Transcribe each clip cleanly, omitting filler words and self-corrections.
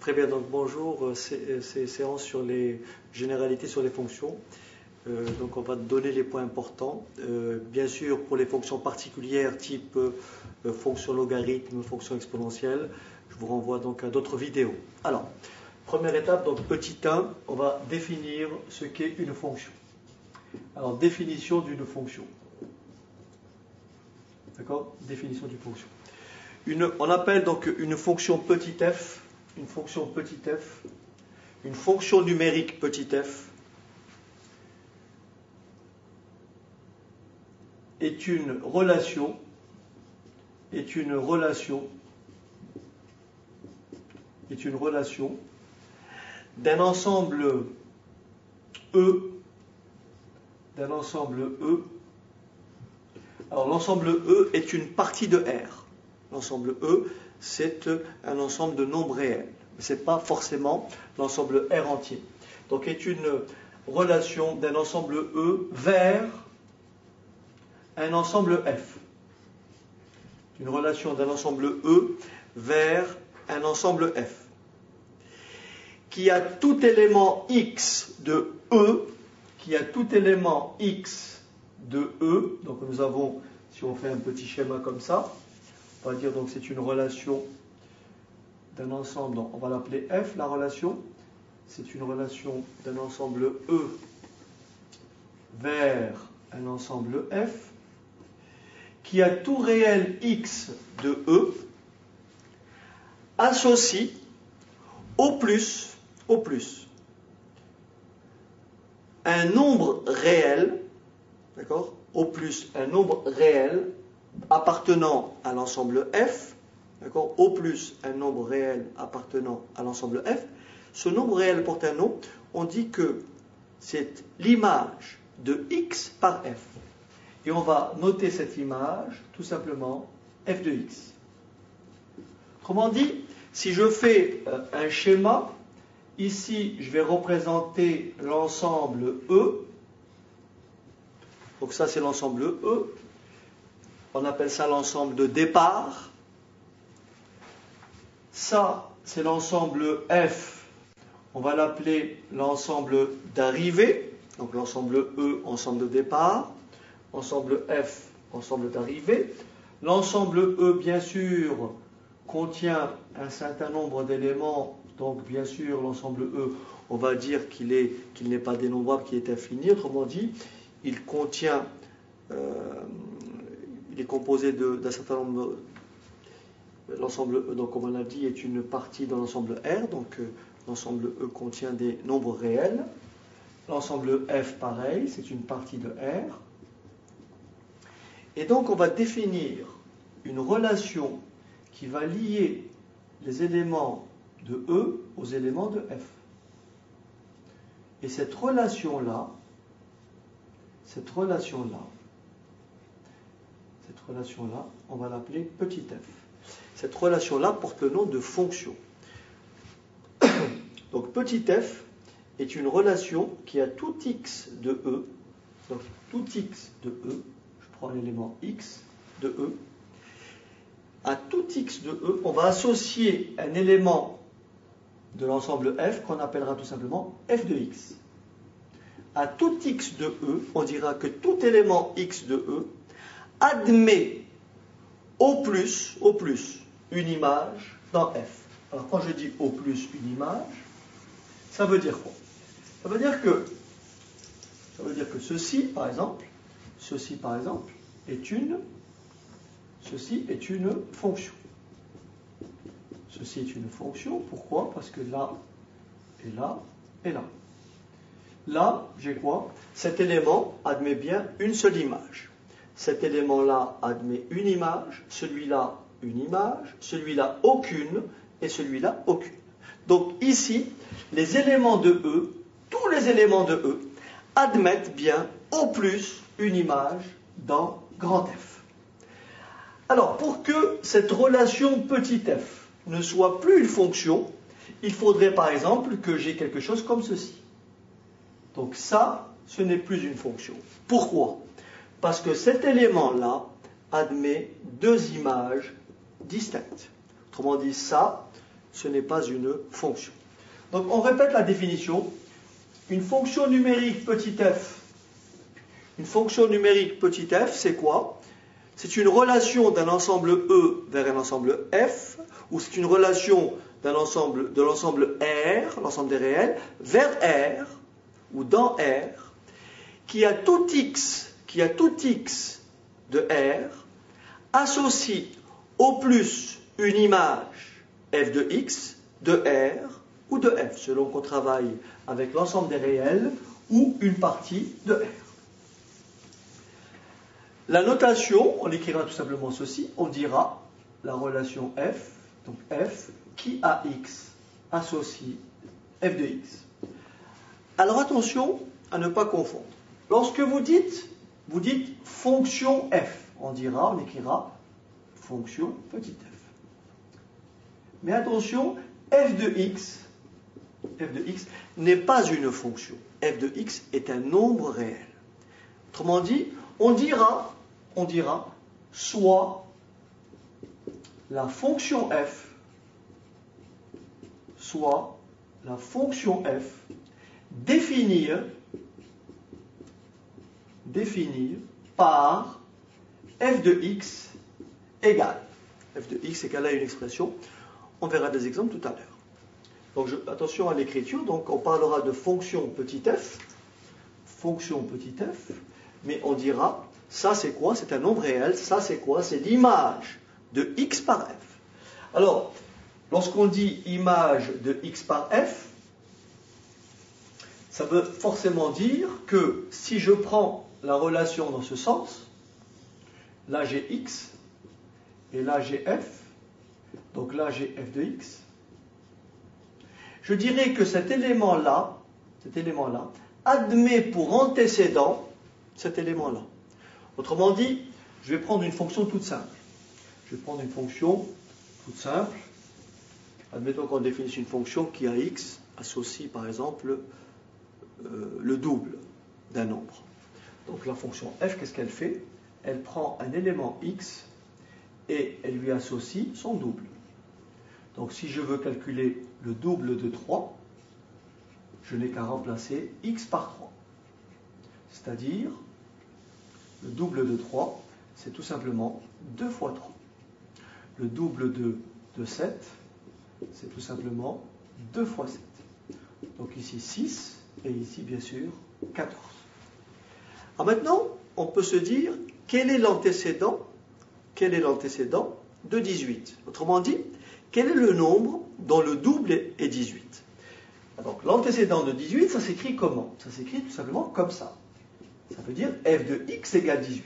Très bien, donc bonjour, c'est séance sur les généralités sur les fonctions. Donc on va donner les points importants. Bien sûr, pour les fonctions particulières type fonction logarithme, fonction exponentielle, je vous renvoie donc à d'autres vidéos. Alors, première étape, donc petit 1, on va définir ce qu'est une fonction. Alors, définition d'une fonction. D'accord? Définition d'une fonction. On appelle donc une fonction petit f, une fonction petit f, une fonction numérique petit f, est une relation d'un ensemble E, Alors l'ensemble E est une partie de R. L'ensemble E, c'est un ensemble de nombres réels. Ce n'est pas forcément l'ensemble R entier. Donc est une relation d'un ensemble E vers un ensemble F. Une relation d'un ensemble E vers un ensemble F. Qui a tout élément X de E, donc nous avons, si on fait un petit schéma comme ça, on va dire donc c'est une relation d'un ensemble, donc on va l'appeler F, la relation, c'est une relation d'un ensemble E vers un ensemble F, qui a tout réel X de E, associe au plus un nombre réel, d'accord, au plus un nombre réel appartenant à l'ensemble F, d'accord, au plus un nombre réel appartenant à l'ensemble F. Ce nombre réel porte un nom, on dit que c'est l'image de X par F. Et on va noter cette image, tout simplement, F de X. Autrement dit, si je fais un schéma, ici, je vais représenter l'ensemble E. Donc ça, c'est l'ensemble E. On appelle ça l'ensemble de départ. Ça, c'est l'ensemble F. On va l'appeler l'ensemble d'arrivée. Donc l'ensemble E, ensemble de départ. Ensemble F, ensemble d'arrivée. L'ensemble E, bien sûr, contient un certain nombre d'éléments. Donc, bien sûr, l'ensemble E, on va dire qu'il n'est pas dénombrable, qu'il est infini. Autrement dit, il est composé d'un certain nombre. L'ensemble E, donc, comme on l'a dit, est une partie de l'ensemble R. Donc, l'ensemble E contient des nombres réels. L'ensemble F, pareil, c'est une partie de R. Et donc, on va définir une relation qui va lier les éléments de E aux éléments de F. Et cette relation-là, on va l'appeler petit f. Cette relation-là porte le nom de fonction. Donc petit f est une relation qui a tout x de E. Donc tout x de E, je prends l'élément x de E. À tout x de E, on va associer un élément de l'ensemble F qu'on appellera tout simplement f de x. À tout x de E, on dira que tout élément x de E admet au plus une image dans F. Alors quand je dis au plus une image, ça veut dire quoi? Ça veut dire que ceci, par exemple, est une fonction. Ceci est une fonction. Pourquoi? Parce que là, et là, et là. Là, j'ai quoi? Cet élément admet bien une seule image. Cet élément-là admet une image, celui-là une image, celui-là aucune, et celui-là aucune. Donc ici, les éléments de E, tous les éléments de E, admettent bien au plus une image dans grand F. Alors, pour que cette relation petit f ne soit plus une fonction, il faudrait par exemple que j'ai quelque chose comme ceci. Donc ça, ce n'est plus une fonction. Pourquoi? Parce que cet élément-là admet deux images distinctes. Autrement dit, ça, ce n'est pas une fonction. Donc on répète la définition. Une fonction numérique petit f. Une fonction numérique petit f, c'est quoi? C'est une relation d'un ensemble E vers un ensemble F, ou c'est une relation de l'ensemble R, l'ensemble des réels, vers R, ou dans R, qui a tout x de R, associe au plus une image f de x, de R ou de F, selon qu'on travaille avec l'ensemble des réels ou une partie de R. La notation, on écrira tout simplement ceci, on dira la relation f, donc f, qui a x, associe f de x. Alors attention à ne pas confondre. Lorsque vous dites fonction f, on écrira fonction petit f. Mais attention, f de x n'est pas une fonction. F de x est un nombre réel. Autrement dit, on dira soit la fonction f, définir par f de x égale. F de x égale à une expression. On verra des exemples tout à l'heure. Donc attention à l'écriture, donc on parlera de fonction petit f, mais on dira, ça c'est quoi? C'est un nombre réel, ça c'est quoi? C'est l'image de x par f. Alors, lorsqu'on dit image de x par f, ça veut forcément dire que si je prends la relation dans ce sens, là j'ai x, et là j'ai f, donc là j'ai f de x, je dirais que cet élément-là admet pour antécédent cet élément-là. Autrement dit, je vais prendre une fonction toute simple. Admettons qu'on définisse une fonction qui a x associe par exemple le double d'un nombre. Donc la fonction f, qu'est-ce qu'elle fait? Elle prend un élément x et elle lui associe son double. Donc si je veux calculer le double de 3, je n'ai qu'à remplacer x par 3. C'est-à-dire, le double de 3, c'est tout simplement 2 fois 3. Le double de 7, c'est tout simplement 2 fois 7. Donc ici 6, et ici bien sûr 14. Alors maintenant, on peut se dire, quel est l'antécédent de 18? Autrement dit, quel est le nombre dont le double est 18? Donc l'antécédent de 18, ça s'écrit comment? Ça s'écrit tout simplement comme ça. Ça veut dire f de x égale 18.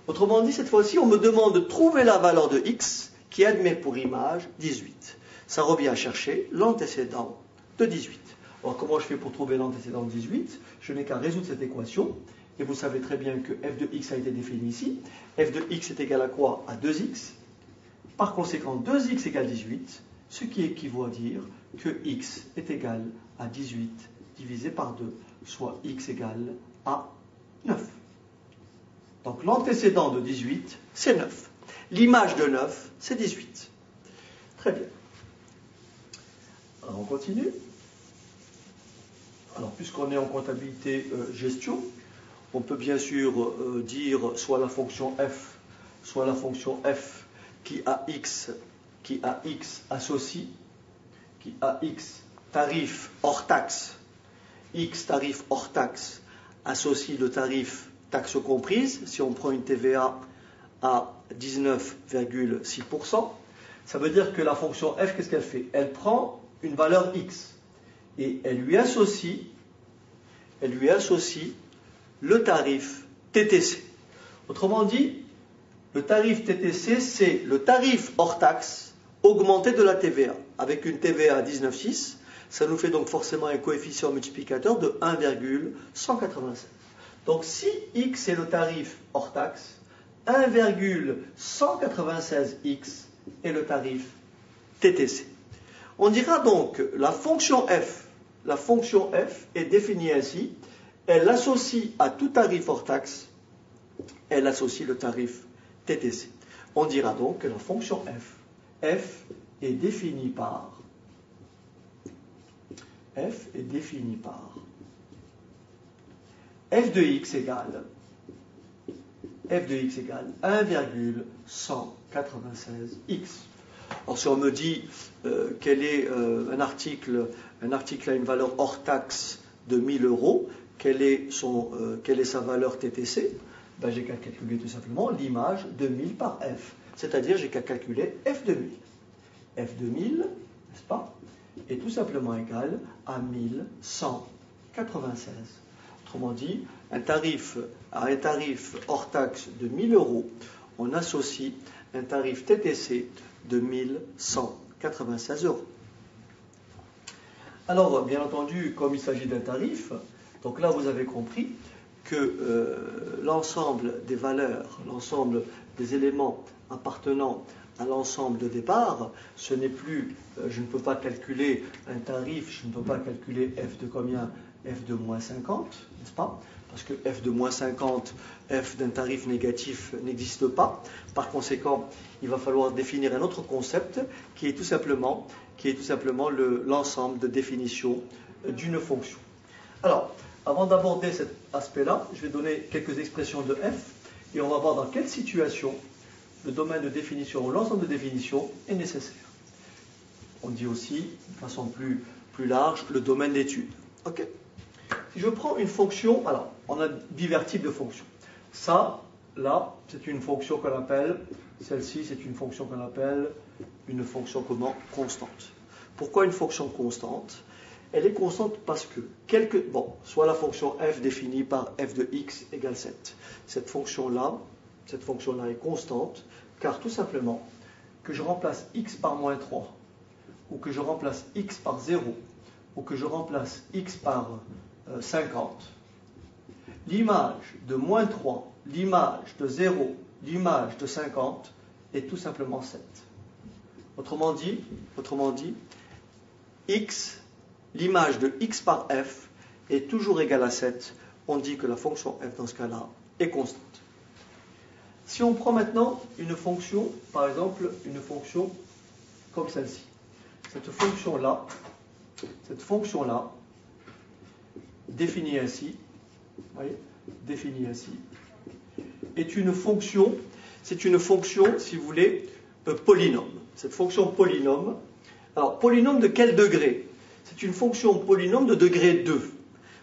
Autrement dit, cette fois-ci, on me demande de trouver la valeur de x qui admet pour image 18. Ça revient à chercher l'antécédent de 18. Alors comment je fais pour trouver l'antécédent de 18? Je n'ai qu'à résoudre cette équation. Et vous savez très bien que f de x a été défini ici. F de x est égal à quoi? À 2x. Par conséquent, 2x égale 18, ce qui équivaut à dire que x est égal à 18 divisé par 2, soit x égale à 9. Donc l'antécédent de 18, c'est 9. L'image de 9, c'est 18. Très bien. Alors on continue. Alors puisqu'on est en comptabilité gestion, on peut bien sûr dire soit la fonction f qui a x associe, qui a x tarif hors taxe, associe le tarif taxe comprise, si on prend une TVA à 19,6%, ça veut dire que la fonction f, qu'est-ce qu'elle fait? Elle prend une valeur x et elle lui associe le tarif TTC. Autrement dit, le tarif TTC, c'est le tarif hors taxe augmenté de la TVA. Avec une TVA à 19,6, ça nous fait donc forcément un coefficient multiplicateur de 1,196. Donc si x est le tarif hors taxe, 1,196x est le tarif TTC. On dira donc la fonction f est définie ainsi. Elle associe à tout tarif hors taxe, elle associe le tarif TTC. On dira donc que la fonction f est défini par f de x égale 1,196x. Alors si on me dit quel est un article a une valeur hors taxe de 1000 euros, quelle est sa valeur TTC, ben, j'ai qu'à calculer tout simplement l'image de 1000 par f. C'est-à-dire j'ai qu'à calculer f de 1000. F de 1000, n'est-ce pas, est tout simplement égal à 1196. Autrement dit, à un tarif hors taxe de 1000 euros, on associe un tarif TTC de 1196 euros. Alors, bien entendu, comme il s'agit d'un tarif, donc là vous avez compris que l'ensemble des valeurs, l'ensemble des éléments appartenant à l'ensemble de départ, ce n'est plus, je ne peux pas calculer un tarif, je ne peux pas calculer f de combien? F de moins 50, n'est-ce pas? Parce que f de moins 50, f d'un tarif négatif n'existe pas. Par conséquent, il va falloir définir un autre concept qui est tout simplement l'ensemble de définition d'une fonction. Alors, avant d'aborder cet aspect-là, je vais donner quelques expressions de f et on va voir dans quelle situation le domaine de définition ou l'ensemble de définition est nécessaire. On dit aussi, de façon plus large, le domaine d'étude. Ok. Si je prends une fonction, alors, on a divers types de fonctions. Ça, là, c'est une fonction qu'on appelle, celle-ci, c'est une fonction qu'on appelle une fonction comment? Constante. Pourquoi une fonction constante? Elle est constante parce que, soit la fonction f définie par f de x égale 7. Cette fonction-là est constante, car tout simplement, que je remplace x par moins 3, ou que je remplace x par 0, ou que je remplace x par 50, l'image de moins 3, l'image de 0, l'image de 50 est tout simplement 7. Autrement dit, x, l'image de x par f est toujours égale à 7. On dit que la fonction f dans ce cas-là est constante. Si on prend maintenant une fonction, par exemple une fonction comme celle-ci, cette fonction-là, définie ainsi, est une fonction, si vous voulez, polynôme. Cette fonction polynôme, alors polynôme de quel degré? C'est une fonction polynôme de degré 2.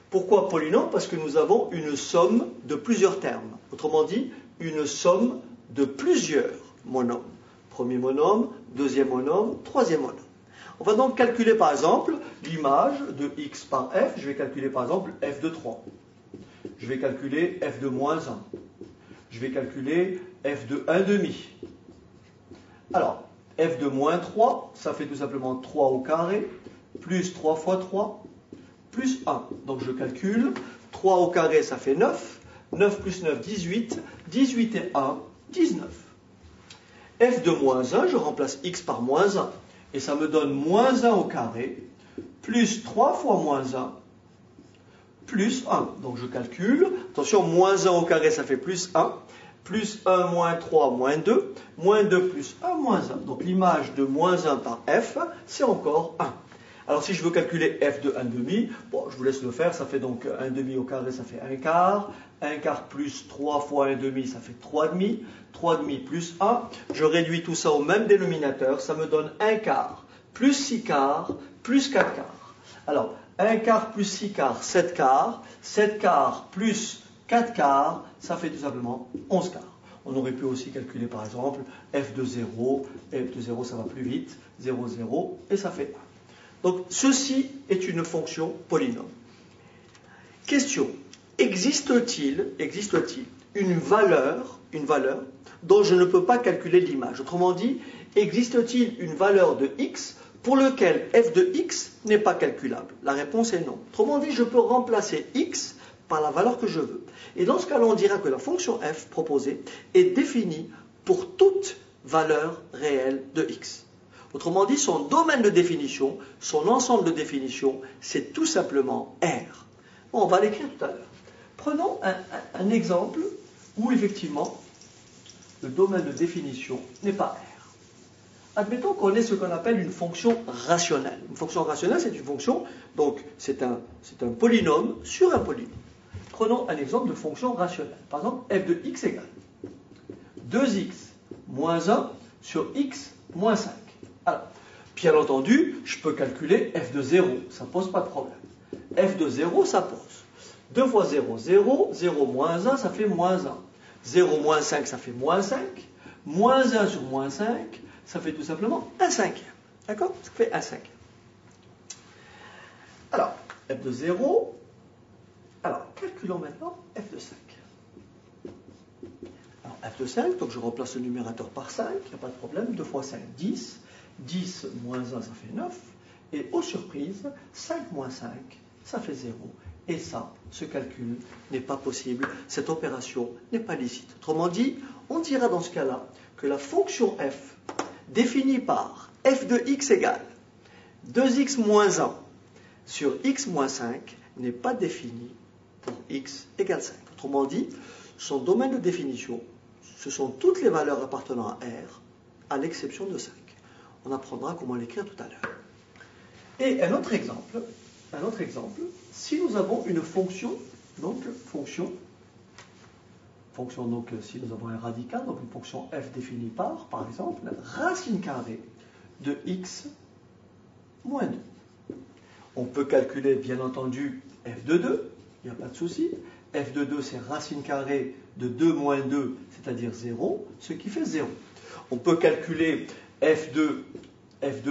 Pourquoi polynôme? Parce que nous avons une somme de plusieurs termes. Autrement dit, une somme de plusieurs monômes. Premier monôme, deuxième monôme, troisième monôme. On va donc calculer par exemple l'image de x par f. Je vais calculer par exemple f de 3. Je vais calculer f de moins 1. Je vais calculer f de 1 demi. Alors, f de moins 3, ça fait tout simplement 3 au carré, plus 3 fois 3, plus 1. Donc je calcule, 3 au carré ça fait 9, 9 plus 9, 18, 18 et 1, 19. F de moins 1, je remplace x par moins 1. Et ça me donne moins 1 au carré, plus 3 fois moins 1, plus 1. Donc je calcule, attention, moins 1 au carré, ça fait plus 1, plus 1, moins 3, moins 2, moins 2 plus 1, moins 1. Donc l'image de moins 1 par f, c'est encore 1. Alors si je veux calculer f de 1 demi, bon, je vous laisse le faire, ça fait donc 1 demi au carré, ça fait 1 quart. 1 quart plus 3 fois 1 demi, ça fait 3 demi. 3 demi plus 1, je réduis tout ça au même dénominateur, ça me donne 1 quart plus 6 quarts plus 4 quarts. Alors, 1 quart plus 6 quarts, 7 quarts. 7 quarts plus 4 quarts, ça fait tout simplement 11 quarts. On aurait pu aussi calculer par exemple f de 0. F de 0, ça va plus vite. 0, 0, et ça fait 1. Donc, ceci est une fonction polynôme. Question. Existe-t-il une valeur dont je ne peux pas calculer l'image? Autrement dit, existe-t-il une valeur de x pour laquelle f de x n'est pas calculable? La réponse est non. Autrement dit, je peux remplacer x par la valeur que je veux. Et dans ce cas-là, on dira que la fonction f proposée est définie pour toute valeur réelle de x. Autrement dit, son domaine de définition, son ensemble de définition, c'est tout simplement R. Bon, on va l'écrire tout à l'heure. Prenons un exemple où effectivement le domaine de définition n'est pas R. Admettons qu'on ait ce qu'on appelle une fonction rationnelle. Une fonction rationnelle, c'est une fonction, donc c'est un polynôme sur un polynôme. Prenons un exemple de fonction rationnelle. Par exemple, f de x égale 2x moins 1 sur x moins 5. Alors, bien entendu, je peux calculer f de 0, ça ne pose pas de problème. F de 0, ça pose. 2 fois 0, 0, 0 moins 1, ça fait moins 1. 0 moins 5, ça fait moins 5. Moins 1 sur moins 5, ça fait tout simplement 1 cinquième. D'accord? Ça fait 1 cinquième. Alors, f de 0. Alors, calculons maintenant f de 5. Alors, f de 5, donc je remplace le numérateur par 5, il n'y a pas de problème. 2 fois 5, 10. 10 moins 1, ça fait 9. Et aux surprises, 5 moins 5, ça fait 0. Et ça, ce calcul n'est pas possible. Cette opération n'est pas licite. Autrement dit, on dira dans ce cas-là que la fonction f définie par f de x égale 2x moins 1 sur x moins 5 n'est pas définie pour x égale 5. Autrement dit, son domaine de définition, ce sont toutes les valeurs appartenant à R, à l'exception de 5. On apprendra comment l'écrire tout à l'heure. Et un autre exemple, si nous avons une fonction, donc si nous avons un radical, donc une fonction f définie par exemple, racine carrée de x moins 2. On peut calculer, bien entendu, f de 2, il n'y a pas de souci. F de 2, c'est racine carrée de 2 moins 2, c'est-à-dire 0, ce qui fait 0. On peut calculer f de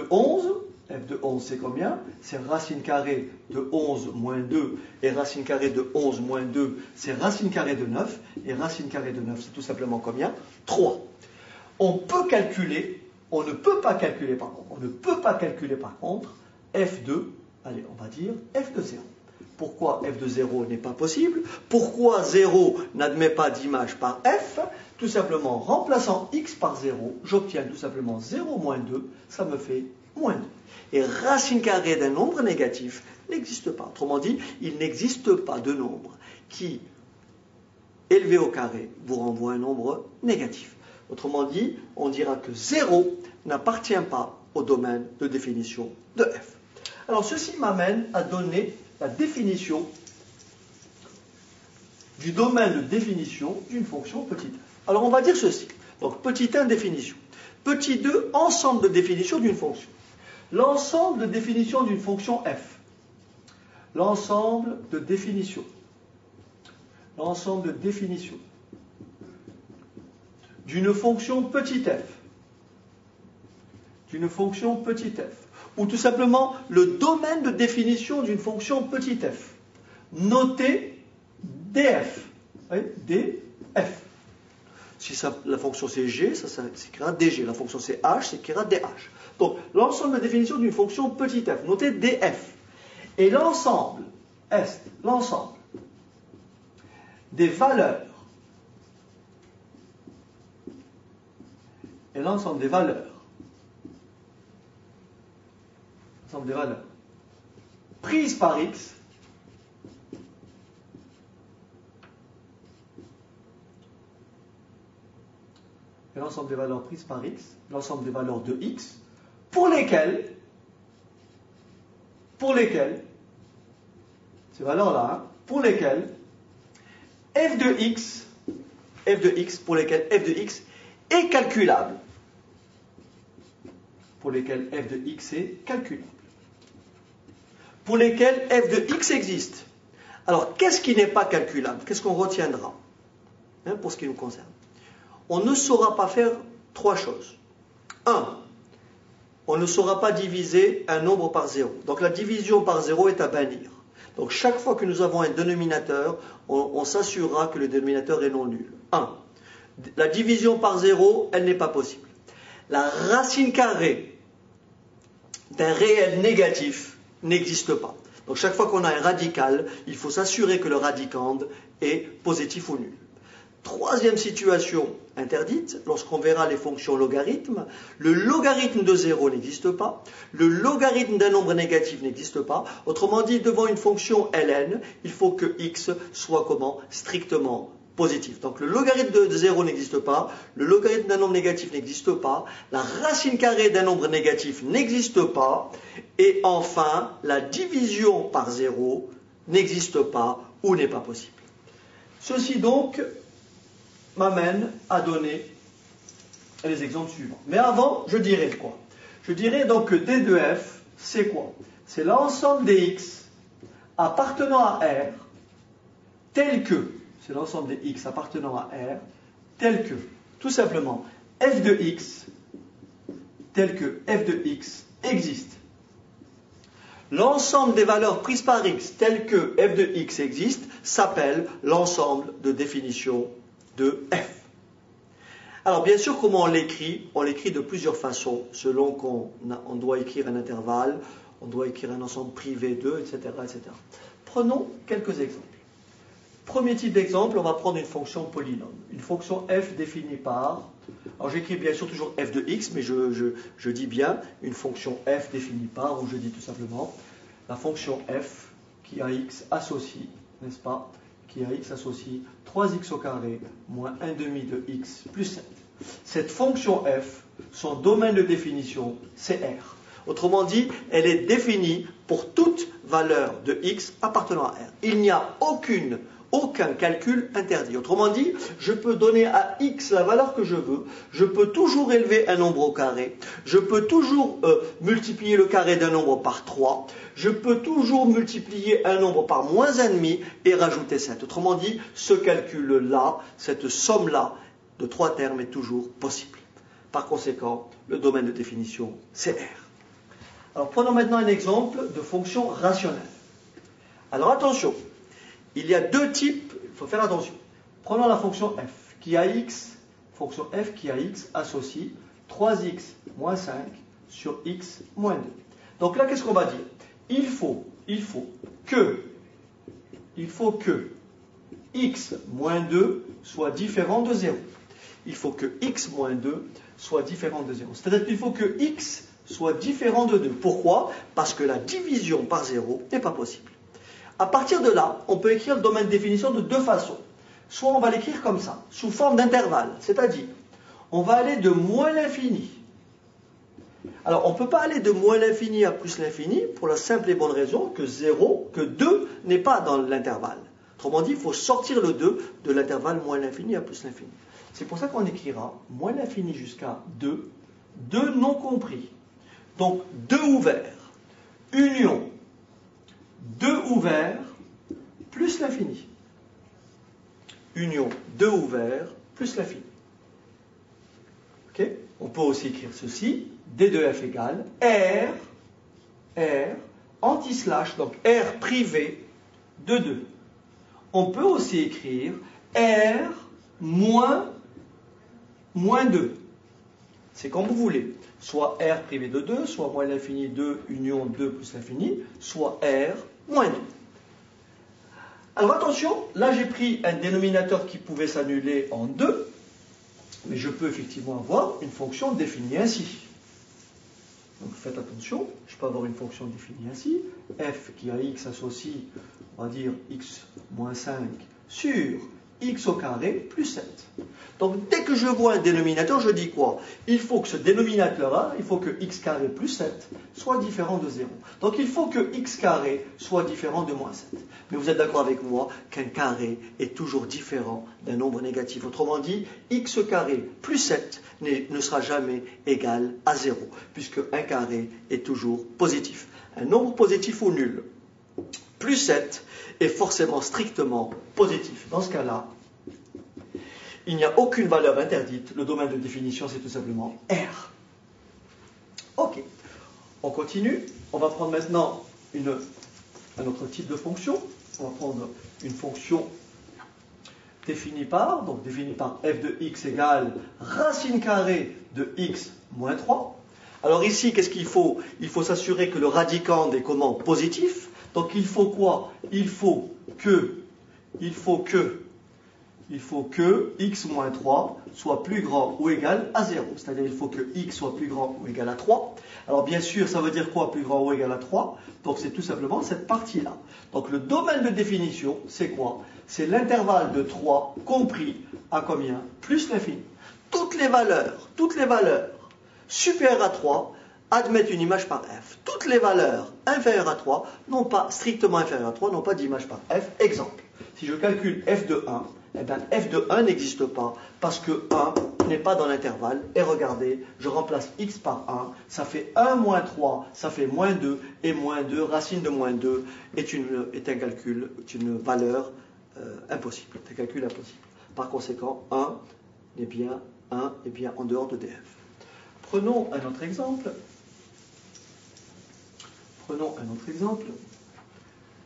11. F de 11, c'est combien? C'est racine carrée de 11 moins 2. Et racine carrée de 11 moins 2, c'est racine carrée de 9. Et racine carrée de 9, c'est tout simplement combien? 3. On ne peut pas calculer par contre, f de, allez, on va dire f de 0. Pourquoi f de 0 n'est pas possible? Pourquoi 0 n'admet pas d'image par f? Tout simplement, remplaçant x par 0, j'obtiens tout simplement 0 moins 2, ça me fait moins 2. Et racine carrée d'un nombre négatif n'existe pas. Autrement dit, il n'existe pas de nombre qui, élevé au carré, vous renvoie un nombre négatif. Autrement dit, on dira que 0 n'appartient pas au domaine de définition de f. Alors ceci m'amène à donner la définition du domaine de définition d'une fonction petit f. Alors on va dire ceci. Donc petit 1, définition. Petit 2, ensemble de définition d'une fonction. L'ensemble de définition d'une fonction f. L'ensemble de définition. L'ensemble de définition d'une fonction petit f. D'une fonction petit f. Ou tout simplement le domaine de définition d'une fonction petit f. Noté df. Oui, df. Si la fonction c'est g, ça s'écrira dg. La fonction c'est h, ça s'écrira dh. Donc, l'ensemble de définition d'une fonction petit f, notée df. Et l'ensemble est l'ensemble des valeurs. Et l'ensemble des valeurs. L'ensemble des valeurs prises par x. Et l'ensemble des valeurs prises par x, l'ensemble des valeurs de x, pour lesquelles, ces valeurs-là, pour lesquelles f de x, pour lesquelles f de x est calculable. Pour lesquelles f de x est calculable. Pour lesquelles f de x existe. Alors, qu'est-ce qui n'est pas calculable? Qu'est-ce qu'on retiendra pour ce qui nous concerne? On ne saura pas faire 3 choses. 1. On ne saura pas diviser un nombre par 0. Donc la division par 0 est à bannir. Donc chaque fois que nous avons un dénominateur, on s'assurera que le dénominateur est non nul. 1. La division par 0, elle n'est pas possible. La racine carrée d'un réel négatif n'existe pas. Donc chaque fois qu'on a un radical, il faut s'assurer que le radicande est positif ou nul. Troisième situation interdite, lorsqu'on verra les fonctions logarithmes, le logarithme de 0 n'existe pas, le logarithme d'un nombre négatif n'existe pas. Autrement dit, devant une fonction ln, il faut que x soit comment? Strictement positif. Donc le logarithme de 0 n'existe pas, le logarithme d'un nombre négatif n'existe pas, la racine carrée d'un nombre négatif n'existe pas, et enfin, la division par 0 n'existe pas ou n'est pas possible. Ceci donc m'amène à donner les exemples suivants. Mais avant, je dirais quoi? Je dirais donc que D de F, c'est quoi? C'est l'ensemble des x appartenant à R, tel que, c'est l'ensemble des x appartenant à R, tel que, tout simplement, f de x, tel que f de x existe. L'ensemble des valeurs prises par x, tel que f de x existe, s'appelle l'ensemble de définition de f. Alors bien sûr, comment on l'écrit? On l'écrit de plusieurs façons, selon qu'on doit écrire un intervalle, on doit écrire un ensemble privé de, etc., etc. Prenons quelques exemples. Premier type d'exemple, on va prendre une fonction polynôme. Une fonction f définie par... Alors j'écris bien sûr toujours f de x, mais je dis bien une fonction f définie par, ou je dis tout simplement la fonction f qui a x associe, n'est-ce pas, qui a x associe 3x au carré moins 1 demi de x plus 7. Cette fonction f, son domaine de définition, c'est R. Autrement dit, elle est définie pour toute valeur de x appartenant à R. Il n'y a aucun calcul interdit. Autrement dit, je peux donner à x la valeur que je veux, je peux toujours élever un nombre au carré, je peux toujours multiplier le carré d'un nombre par 3, je peux toujours multiplier un nombre par moins 1,5 et rajouter 7. Autrement dit, ce calcul-là, cette somme-là de 3 termes est toujours possible. Par conséquent, le domaine de définition, c'est R. Alors prenons maintenant un exemple de fonction rationnelle. Alors attention, il y a deux types, il faut faire attention. Prenons la fonction f qui a x, fonction f qui a x associe 3x moins 5 sur x moins 2. Donc là, qu'est-ce qu'on va dire? Il faut que x moins 2 soit différent de 0. Il faut que x moins 2 soit différent de 0. C'est-à-dire qu'il faut que x soit différent de 2. Pourquoi? Parce que la division par 0 n'est pas possible. À partir de là, on peut écrire le domaine de définition de deux façons. Soit on va l'écrire comme ça, sous forme d'intervalle, c'est-à-dire, on va aller de moins l'infini. Alors, on ne peut pas aller de moins l'infini à plus l'infini, pour la simple et bonne raison que 2 n'est pas dans l'intervalle. Autrement dit, il faut sortir le 2 de l'intervalle moins l'infini à plus l'infini. C'est pour ça qu'on écrira moins l'infini jusqu'à 2, 2 non compris. Donc, 2 ouverts, union 2 ouverts plus l'infini. Union 2 ouverts plus l'infini. Okay? On peut aussi écrire ceci, D de F égale R, anti-slash, donc R privé de 2. On peut aussi écrire R moins 2. C'est comme vous voulez. Soit R privé de 2, soit moins l'infini 2, union 2 plus l'infini, soit R moins 2. Alors attention, là j'ai pris un dénominateur qui pouvait s'annuler en 2, mais je peux effectivement avoir une fonction définie ainsi. Donc faites attention, je peux avoir une fonction définie ainsi, f qui a x associe, on va dire x moins 5 sur x au carré plus 7. Donc dès que je vois un dénominateur, je dis quoi? Il faut que ce dénominateur-là, il faut que x carré plus 7 soit différent de 0. Donc il faut que x carré soit différent de moins 7. Mais vous êtes d'accord avec moi qu'un carré est toujours différent d'un nombre négatif. Autrement dit, x carré plus 7 ne sera jamais égal à 0, puisque un carré est toujours positif. Un nombre positif ou nul plus 7 est forcément strictement positif. Dans ce cas-là, il n'y a aucune valeur interdite. Le domaine de définition, c'est tout simplement R. Ok. On continue. On va prendre maintenant un autre type de fonction. On va prendre une fonction définie par, donc définie par f de x égale racine carrée de x moins 3. Alors ici, qu'est-ce qu'il faut? Il faut s'assurer que le radicand est comment? Positif. Donc il faut quoi? Il faut que il faut que x moins 3 soit plus grand ou égal à 0. C'est-à-dire il faut que x soit plus grand ou égal à 3. Alors bien sûr, ça veut dire quoi plus grand ou égal à 3? Donc c'est tout simplement cette partie-là. Donc le domaine de définition, c'est quoi? C'est l'intervalle de 3 compris à combien? Plus l'infini. Toutes les valeurs supérieures à 3 admettent une image par f. Toutes les valeurs inférieures à 3, non pas strictement inférieures à 3, n'ont pas d'image par f. Exemple, si je calcule f de 1, eh bien f de 1 n'existe pas parce que 1 n'est pas dans l'intervalle. Et regardez, je remplace x par 1, ça fait 1 moins 3, ça fait moins 2, et moins 2, racine de moins 2 est un calcul, est une valeur impossible, c'est un calcul impossible. Par conséquent, 1 est bien en dehors de df. Prenons un autre exemple.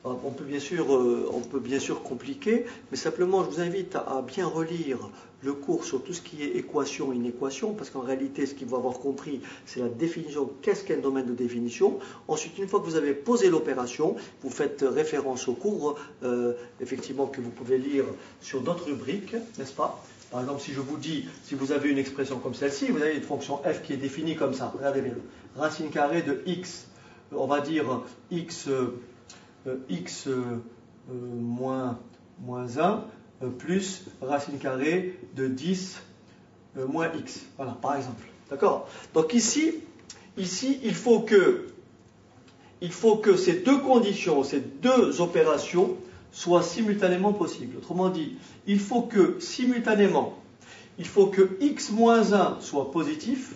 On peut bien sûr compliquer, mais simplement je vous invite à bien relire le cours sur tout ce qui est équation et inéquation, parce qu'en réalité, ce qu'il faut avoir compris, c'est la définition, qu'est-ce qu'un domaine de définition. Ensuite, une fois que vous avez posé l'opération, vous faites référence au cours, effectivement, que vous pouvez lire sur d'autres rubriques, n'est-ce pas? Par exemple, si je vous dis, si vous avez une expression comme celle-ci, vous avez une fonction f qui est définie comme ça, regardez bien, racine carrée de x, on va dire x moins 1 plus racine carrée de 10 moins x. Voilà, par exemple. D'accord? Donc ici, il faut que ces deux conditions, ces deux opérations soient simultanément possibles. Autrement dit, il faut que simultanément, x moins 1 soit positif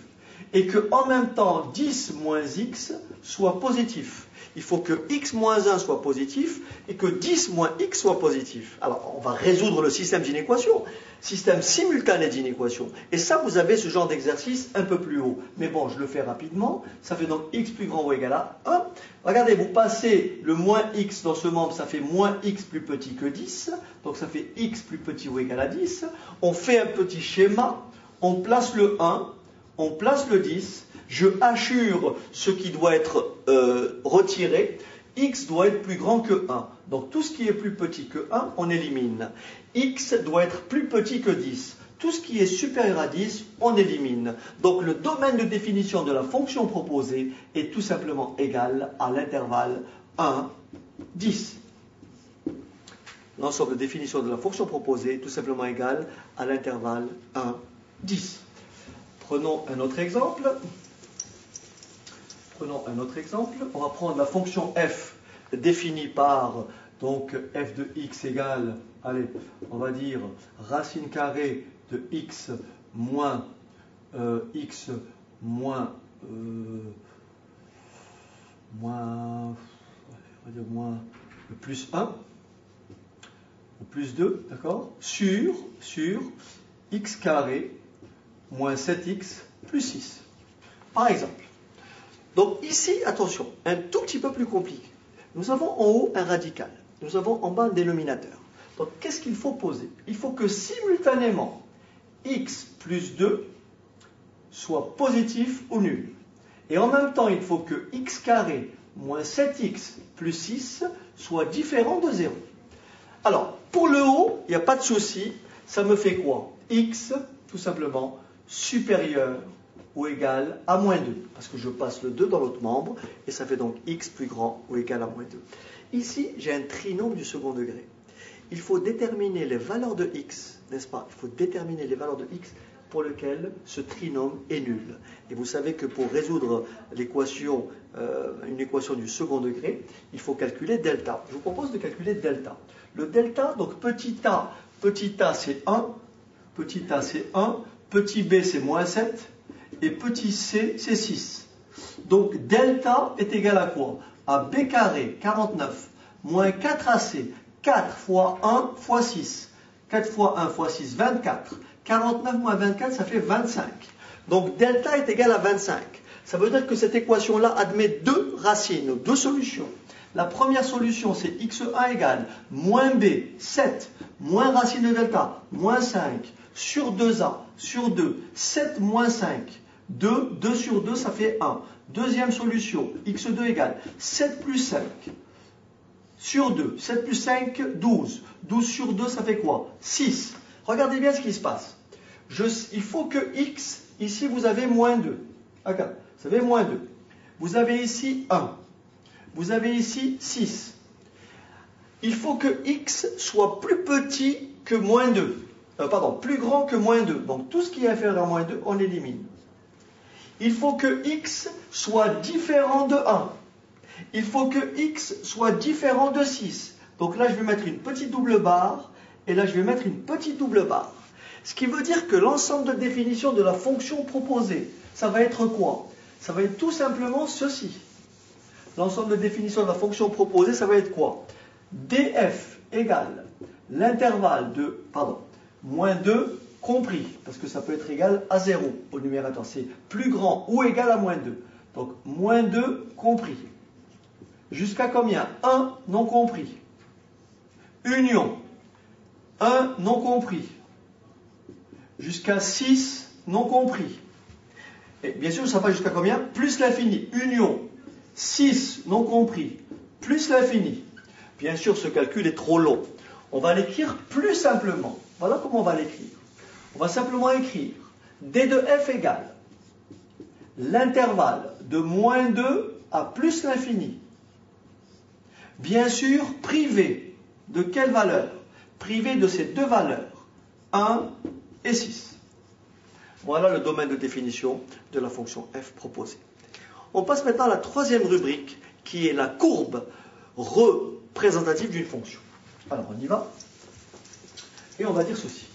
et que en même temps 10 moins x soit positif. Il faut que x moins 1 soit positif et que 10 moins x soit positif. Alors, on va résoudre le système d'inéquation, système simultané d'inéquation. Et ça, vous avez ce genre d'exercice un peu plus haut. Mais bon, je le fais rapidement. Ça fait donc x plus grand ou égal à 1. Regardez, vous passez le moins x dans ce membre, ça fait moins x plus petit que 10. Donc ça fait x plus petit ou égal à 10. On fait un petit schéma. On place le 1, on place le 10. Je hachure ce qui doit être retiré. X doit être plus grand que 1. Donc tout ce qui est plus petit que 1, on élimine. X doit être plus petit que 10. Tout ce qui est supérieur à 10, on élimine. Donc le domaine de définition de la fonction proposée est tout simplement égal à l'intervalle 1, 10. L'ensemble de définition de la fonction proposée est tout simplement égal à l'intervalle 1, 10. Prenons un autre exemple. On va prendre la fonction f définie par donc f de x égale, allez, on va dire racine carrée de x moins le plus 1 ou plus 2, d'accord, sur x carré moins 7x plus 6. Par exemple. Donc ici, attention, un tout petit peu plus compliqué. Nous avons en haut un radical. Nous avons en bas un dénominateur. Donc qu'est-ce qu'il faut poser? Il faut que simultanément x plus 2 soit positif ou nul. Et en même temps, il faut que x carré moins 7x plus 6 soit différent de 0. Alors, pour le haut, il n'y a pas de souci. Ça me fait quoi? X, tout simplement, supérieur ou égal à moins 2, parce que je passe le 2 dans l'autre membre, et ça fait donc x plus grand ou égal à moins 2. Ici, j'ai un trinôme du second degré. Il faut déterminer les valeurs de x, n'est-ce pas? Il faut déterminer les valeurs de x pour lesquelles ce trinôme est nul. Et vous savez que pour résoudre l'équation, une équation du second degré, il faut calculer delta. Je vous propose de calculer delta. Le delta, donc petit a c'est 1, petit b c'est moins 7, et petit c, c'est 6. Donc, delta est égal à quoi? À b carré, 49, moins 4ac, 4 fois 1 fois 6. 4 fois 1 fois 6, 24. 49 moins 24, ça fait 25. Donc, delta est égal à 25. Ça veut dire que cette équation-là admet deux racines, deux solutions. La première solution, c'est x1 égale moins b, 7, moins racine de delta, moins 5, sur 2a, sur 2, 7 moins 5. 2 sur 2, ça fait 1. Deuxième solution, x2 égale 7 plus 5 sur 2. 7 plus 5, 12. 12 sur 2, ça fait quoi? 6. Regardez bien ce qui se passe. Il faut que x, ici vous avez moins 2. Regarde, vous avez moins 2. Vous avez ici 1. Vous avez ici 6. Il faut que x soit plus petit que moins 2. Plus grand que moins 2. Donc tout ce qui est inférieur à moins 2, on élimine. Il faut que x soit différent de 1. Il faut que x soit différent de 6. Donc là, je vais mettre une petite double barre, et là, je vais mettre une petite double barre. Ce qui veut dire que l'ensemble de définition de la fonction proposée, ça va être quoi? Ça va être tout simplement ceci. L'ensemble de définition de la fonction proposée, ça va être quoi? df égale l'intervalle de, moins 2 compris, parce que ça peut être égal à 0 au numérateur. C'est plus grand ou égal à moins 2. Donc, moins 2 compris. Jusqu'à combien? 1 non compris. Union. 1 non compris. Jusqu'à 6 non compris. Et bien sûr, ça va jusqu'à combien? Plus l'infini. Union. 6 non compris. Plus l'infini. Bien sûr, ce calcul est trop long. On va l'écrire plus simplement. Voilà comment on va l'écrire. On va simplement écrire d de f égale l'intervalle de moins 2 à plus l'infini. Bien sûr, privé de quelle valeur? Privé de ces deux valeurs, 1 et 6. Voilà le domaine de définition de la fonction f proposée. On passe maintenant à la troisième rubrique, qui est la courbe représentative d'une fonction. Alors, on y va. Et on va dire ceci.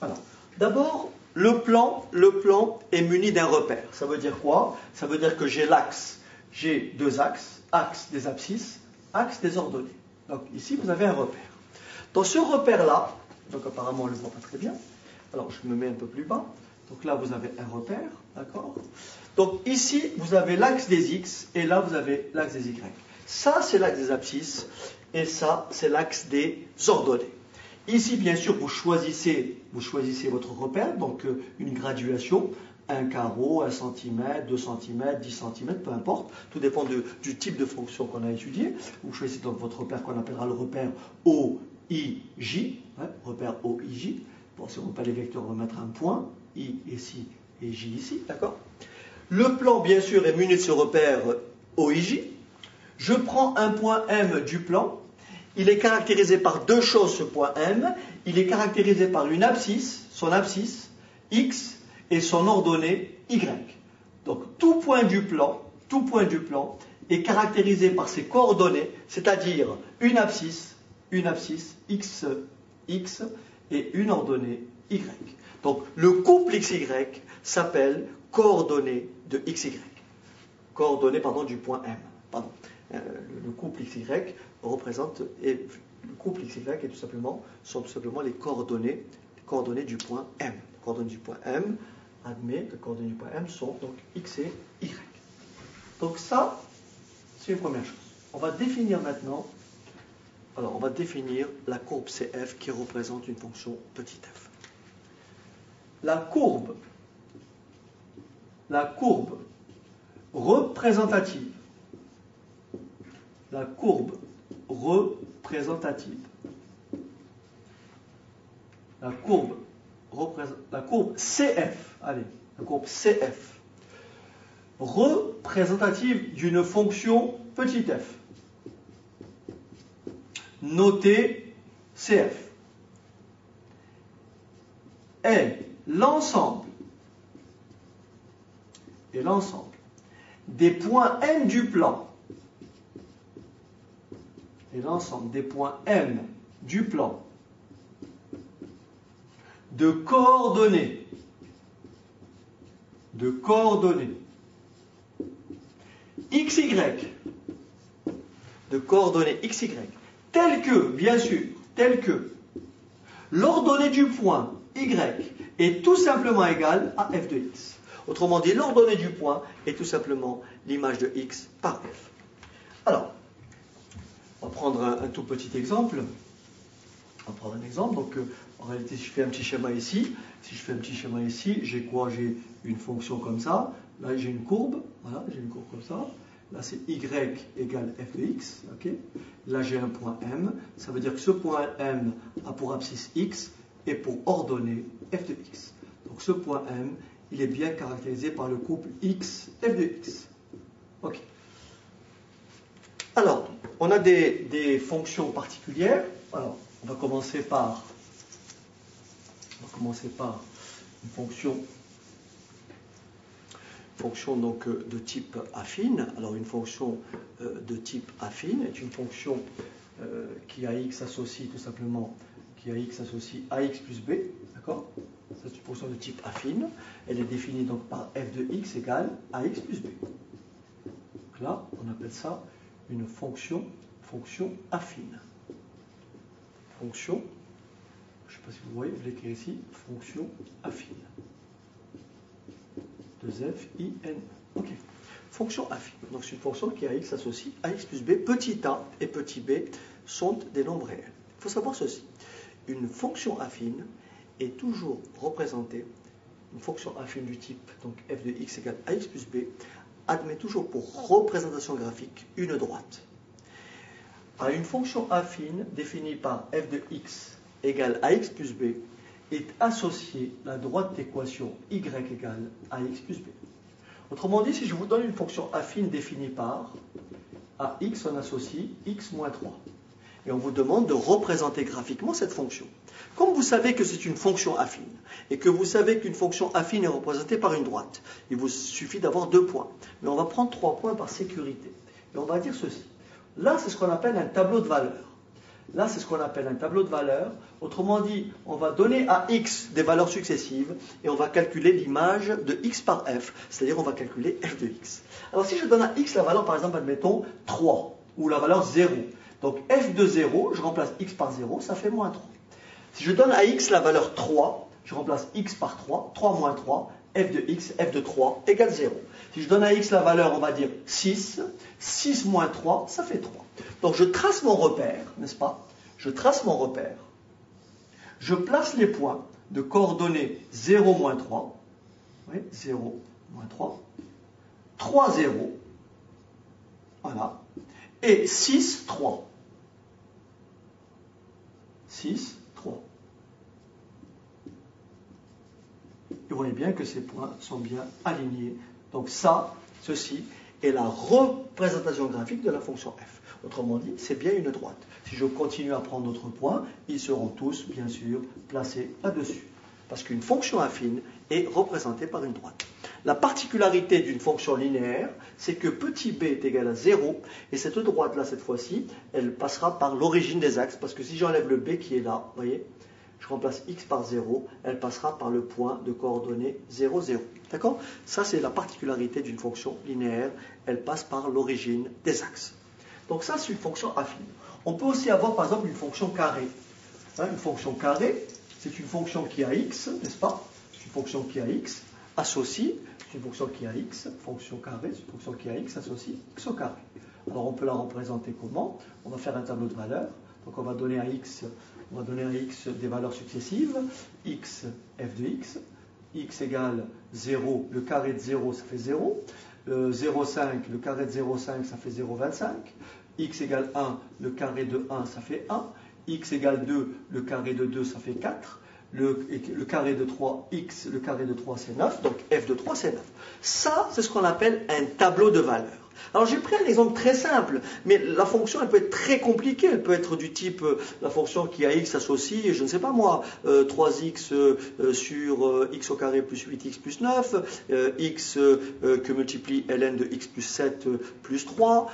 Alors, d'abord, le plan est muni d'un repère. Ça veut dire quoi? Ça veut dire que j'ai l'axe, j'ai deux axes, axe des abscisses, axe des ordonnées. Donc ici, vous avez un repère. Dans ce repère-là, donc apparemment on ne le voit pas très bien, alors je me mets un peu plus bas, donc là vous avez un repère, d'accord? Donc ici, vous avez l'axe des x, et là vous avez l'axe des y. Ça, c'est l'axe des abscisses, et ça, c'est l'axe des ordonnées. Ici, bien sûr, vous choisissez votre repère, donc une graduation, un carreau, 1 cm, 2 cm, 10 cm, peu importe, tout dépend du type de fonction qu'on a étudié. Vous choisissez donc votre repère qu'on appellera le repère OIJ, repère OIJ. Bon, si on ne veut pas les vecteurs, on va mettre un point, I ici et J ici, d'accord? Le plan, bien sûr, est muni de ce repère OIJ. Je prends un point M du plan. Il est caractérisé par deux choses, ce point M. Il est caractérisé par une abscisse, son abscisse, X, et son ordonnée, Y. Donc, tout point du plan est caractérisé par ses coordonnées, c'est-à-dire une abscisse, X, et une ordonnée, Y. Donc, le couple XY s'appelle coordonnées de XY. Coordonnées, du point M. Le couple XY représente, et le couple XY sont tout simplement les coordonnées du point M. Les coordonnées du point M, admet que les coordonnées du point M sont donc X et Y. Donc ça, c'est une première chose. On va définir maintenant, la courbe CF qui représente une fonction petit f. La courbe représentative CF, représentative d'une fonction petit f, notée CF, est l'ensemble des points M du plan, de coordonnées XY, telles que l'ordonnée du point Y est tout simplement égale à f de x. Autrement dit, l'ordonnée du point est tout simplement l'image de x par f. Alors, on va prendre un tout petit exemple. Donc, en réalité, si je fais un petit schéma ici, j'ai quoi? J'ai une fonction comme ça. Là, j'ai une courbe. Voilà, j'ai une courbe comme ça. là c'est y égale f de x, ok. Là j'ai un point M, ça veut dire que ce point M a pour abscisse x et pour ordonnée f de x. Donc ce point M, il est bien caractérisé par le couple x, f de x. Ok. Alors, on a des fonctions particulières. Alors, on va commencer par une fonction donc, de type affine. Alors, une fonction de type affine est une fonction qui a x associe tout simplement, qui a x associe ax plus b, d'accord? C'est une fonction de type affine. Elle est définie donc par f de x égale ax plus b. Donc là, on appelle ça une fonction affine. Fonction, je ne sais pas si vous voyez, je l'écris ici, fonction affine. 2f-i-n. Ok. Fonction affine. Donc c'est une fonction qui a x associe ax plus b. Petit a et petit b sont des nombres réels. Il faut savoir ceci. Une fonction affine est toujours représentée, une fonction affine du type donc f de x égale ax plus b, admet toujours pour représentation graphique une droite. À une fonction affine définie par f de x égale ax plus b est associée la droite d'équation y égale ax plus b. Autrement dit, si je vous donne une fonction affine définie par à x, on associe x moins 3. Et on vous demande de représenter graphiquement cette fonction. Comme vous savez que c'est une fonction affine, et que vous savez qu'une fonction affine est représentée par une droite, il vous suffit d'avoir 2 points. Mais on va prendre 3 points par sécurité. Et on va dire ceci. Là, c'est ce qu'on appelle un tableau de valeurs. Là, c'est ce qu'on appelle un tableau de valeurs. Autrement dit, on va donner à x des valeurs successives, et on va calculer l'image de x par f, c'est-à-dire on va calculer f de x. Alors si je donne à x la valeur, par exemple, admettons 3, ou la valeur 0, donc f de 0, je remplace x par 0, ça fait moins 3. Si je donne à x la valeur 3, je remplace x par 3, 3 moins 3, f de x, f de 3 égale 0. Si je donne à x la valeur, on va dire 6, 6 moins 3, ça fait 3. Donc je trace mon repère, n'est-ce pas? Je trace mon repère. Je place les points de coordonnées 0, moins 3. Oui, 0, moins 3. 3, 0. Voilà. Et 6, 3. 6, 3. Et vous voyez bien que ces points sont bien alignés. Donc ça, ceci est la représentation graphique de la fonction f. Autrement dit, c'est bien une droite. Si je continue à prendre d'autres points, ils seront tous, bien sûr, placés là-dessus. Parce qu'une fonction affine est représentée par une droite. La particularité d'une fonction linéaire, c'est que petit b est égal à 0, et cette droite-là, cette fois-ci, elle passera par l'origine des axes, parce que si j'enlève le b qui est là, vous voyez, je remplace x par 0, elle passera par le point de coordonnées 0, 0. D'accord? Ça, c'est la particularité d'une fonction linéaire, elle passe par l'origine des axes. Donc ça, c'est une fonction affine. On peut aussi avoir, par exemple, une fonction carrée. Une fonction carrée, c'est une fonction qui a x, n'est-ce pas? C'est une fonction qui a x, associe, c'est une fonction qui a x, fonction carrée, c'est une fonction qui a x, associe x au carré. Alors on peut la représenter comment? On va faire un tableau de valeurs. Donc on va donner à x des valeurs successives, x, f de x égale 0, le carré de 0, ça fait 0. 0,5, le carré de 0,5, ça fait 0,25. X égale 1, le carré de 1, ça fait 1. X égale 2, le carré de 2, ça fait 4. Le carré de 3, x, le carré de 3, c'est 9. Donc f de 3, c'est 9. Ça, c'est ce qu'on appelle un tableau de valeurs. Alors j'ai pris un exemple très simple, mais la fonction elle peut être très compliquée, elle peut être du type la fonction qui a x associe, je ne sais pas moi, 3x sur x au carré plus 8x plus 9, x que multiplie ln de x plus 7 plus 3,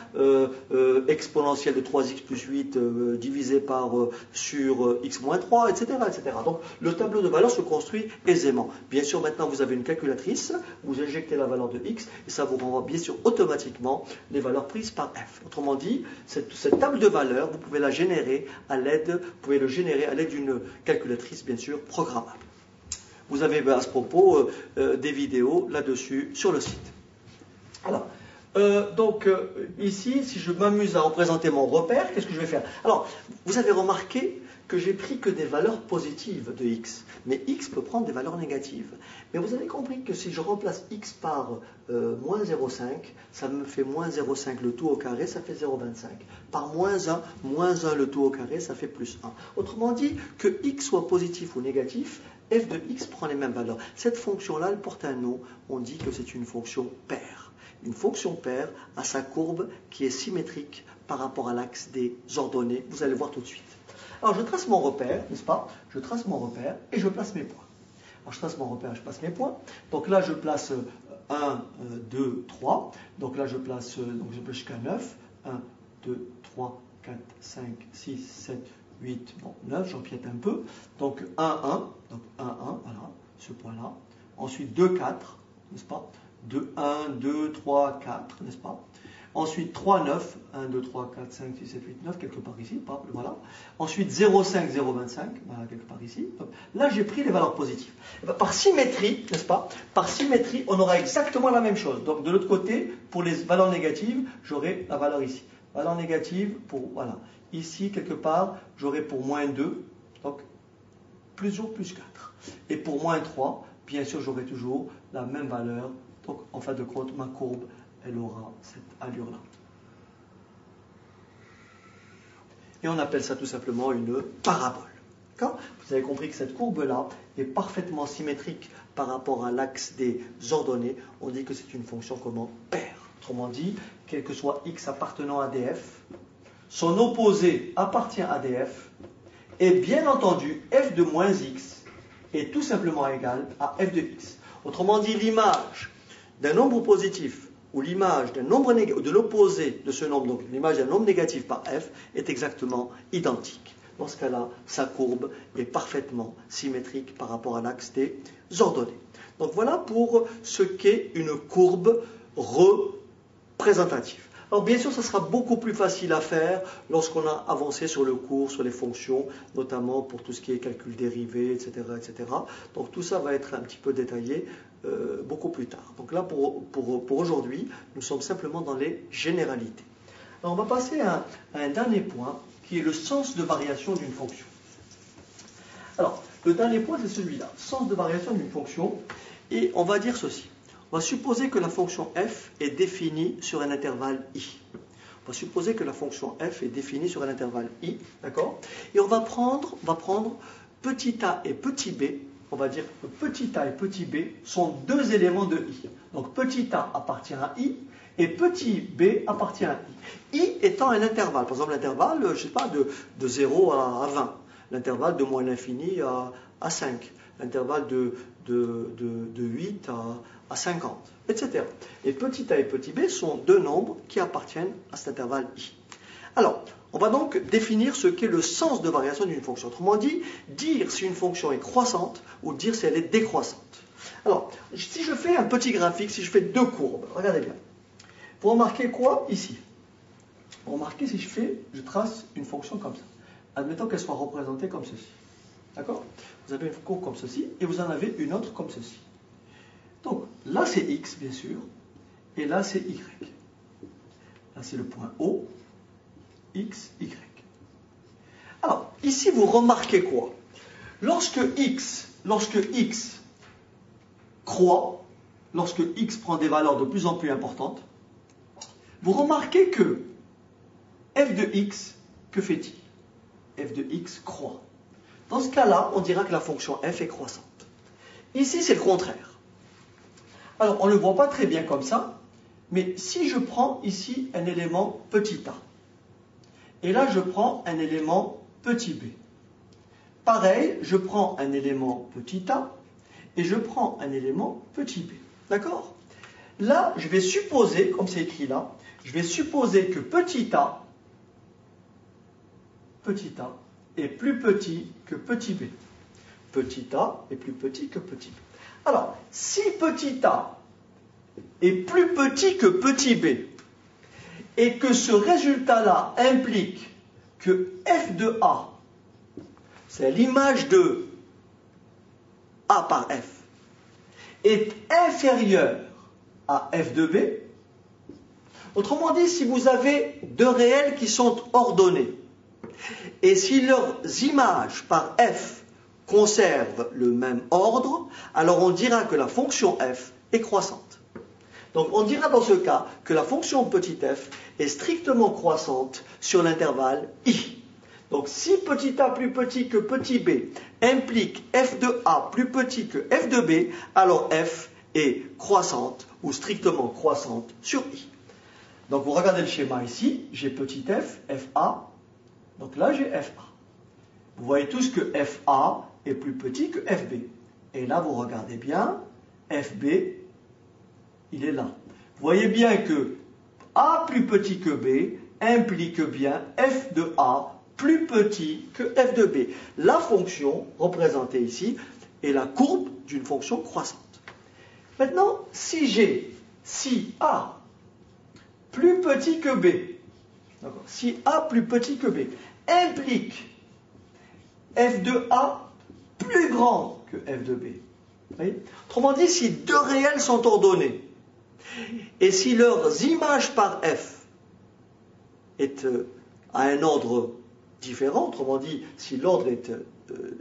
exponentielle de 3x plus 8 divisé par sur x moins 3, etc., etc. Donc le tableau de valeurs se construit aisément. Bien sûr maintenant vous avez une calculatrice, vous injectez la valeur de x et ça vous renvoie bien sûr automatiquement les valeurs prises par f. Autrement dit, cette table de valeurs, vous pouvez la générer à l'aide, d'une calculatrice, bien sûr, programmable. Vous avez à ce propos des vidéos là-dessus sur le site. Alors, Ici, si je m'amuse à représenter mon repère, qu'est-ce que je vais faire? Alors, vous avez remarqué que j'ai pris que des valeurs positives de x, mais x peut prendre des valeurs négatives. Mais vous avez compris que si je remplace x par moins 0,5, ça me fait moins 0,5 le tout au carré, ça fait 0,25. Par moins 1 le tout au carré, ça fait plus 1. Autrement dit, que x soit positif ou négatif, f de x prend les mêmes valeurs. Cette fonction-là, elle porte un nom, on dit que c'est une fonction paire. Une fonction paire a sa courbe qui est symétrique par rapport à l'axe des ordonnées. Vous allez voir tout de suite. Alors je trace mon repère, n'est-ce pas? Je trace mon repère et je place mes points. Alors je trace mon repère, je place mes points. Donc là je place 1, 2, 3. Donc là je place jusqu'à 9. 1, 2, 3, 4, 5, 6, 7, 8, bon, 9, j'empiète un peu. Donc 1, 1. Donc 1, 1, voilà, ce point-là. Ensuite 2, 4, n'est-ce pas? 2, 1, 2, 3, 4, n'est-ce pas? Ensuite 3, 9, 1, 2, 3, 4, 5, 6, 7, 8, 9, quelque part ici, voilà. Ensuite 0, 5, 0, 25, voilà, quelque part ici. Donc, là j'ai pris les valeurs positives. Par symétrie, n'est-ce pas? Par symétrie, on aura exactement la même chose. Donc de l'autre côté, pour les valeurs négatives, j'aurai la valeur ici. Valeur négative pour, voilà. Ici, quelque part, j'aurai pour moins 2, donc plus 4. Et pour moins 3, bien sûr, j'aurai toujours la même valeur. Donc, en fin de compte, ma courbe, elle aura cette allure-là. Et on appelle ça tout simplement une parabole. Vous avez compris que cette courbe-là est parfaitement symétrique par rapport à l'axe des ordonnées. On dit que c'est une fonction comment? Paire. Autrement dit, quel que soit x appartenant à df, son opposé appartient à df, et bien entendu, f de moins x est tout simplement égal à f de x. Autrement dit, l'image d'un nombre positif ou l'image d'un nombre négatif, de l'opposé de ce nombre, donc l'image d'un nombre négatif par f, est exactement identique. Dans ce cas-là, sa courbe est parfaitement symétrique par rapport à l'axe des ordonnées. Donc voilà pour ce qu'est une courbe représentative. Alors bien sûr, ça sera beaucoup plus facile à faire lorsqu'on a avancé sur le cours, sur les fonctions, notamment pour tout ce qui est calcul dérivé, etc., etc. Donc tout ça va être un petit peu détaillé beaucoup plus tard. Donc là, pour aujourd'hui, nous sommes simplement dans les généralités. Alors on va passer à un dernier point, qui est le sens de variation d'une fonction. Alors, le dernier point, c'est celui-là, sens de variation d'une fonction, et on va dire ceci. On va supposer que la fonction f est définie sur un intervalle i. On va supposer que la fonction f est définie sur un intervalle i, d'accord? Et on va prendre petit a et petit b. On va dire que petit a et petit b sont deux éléments de i. Donc petit a appartient à i et petit b appartient à i. I étant un intervalle, par exemple l'intervalle, je ne sais pas, de 0 à 20, l'intervalle de moins l'infini à 5, l'intervalle de 8 à 50, etc. Et petit a et petit b sont deux nombres qui appartiennent à cet intervalle i. Alors, on va donc définir ce qu'est le sens de variation d'une fonction. Autrement dit, dire si une fonction est croissante ou dire si elle est décroissante. Alors, si je fais un petit graphique, si je fais deux courbes, regardez bien. Vous remarquez quoi ici? Vous remarquez si je trace une fonction comme ça. Admettons qu'elle soit représentée comme ceci. D'accord? Vous avez une courbe comme ceci et vous en avez une autre comme ceci. Donc, là c'est x, bien sûr, et là c'est y. Là c'est le point O, x, y. Alors, ici vous remarquez quoi? Lorsque x croît, lorsque x prend des valeurs de plus en plus importantes, vous remarquez que f de x, que fait-il? F de x croît. Dans ce cas-là, on dira que la fonction f est croissante. Ici, c'est le contraire. Alors, on ne le voit pas très bien comme ça, mais si je prends ici un élément petit a, et là je prends un élément petit b, pareil, je prends un élément petit a, et je prends un élément petit b. D'accord? Là, je vais supposer, comme c'est écrit là, je vais supposer que petit a est plus petit que petit b. Petit a est plus petit que petit b. Alors, si petit a est plus petit que petit b, et que ce résultat-là implique que f de a, c'est l'image de a par f, est inférieur à f de b, Autrement dit, si vous avez deux réels qui sont ordonnés, et si leurs images par f conservent le même ordre, alors on dira que la fonction f est croissante. Donc on dira dans ce cas que la fonction petit f est strictement croissante sur l'intervalle i. Donc si petit a plus petit que petit b implique f de a plus petit que f de b, alors f est croissante ou strictement croissante sur i. Donc vous regardez le schéma ici, j'ai petit f, fa, donc là j'ai fa. Vous voyez tous que fa est plus petit que fb. Et là vous regardez bien, fb, il est là. Vous voyez bien que a plus petit que b implique bien f de a plus petit que f de b. La fonction représentée ici est la courbe d'une fonction croissante. Maintenant, si a plus petit que b, si a plus petit que b implique f de a plus grand que f de b. Voyez? Autrement dit, si deux réels sont ordonnés, et si leurs images par f est à un ordre différent, autrement dit, si l'ordre est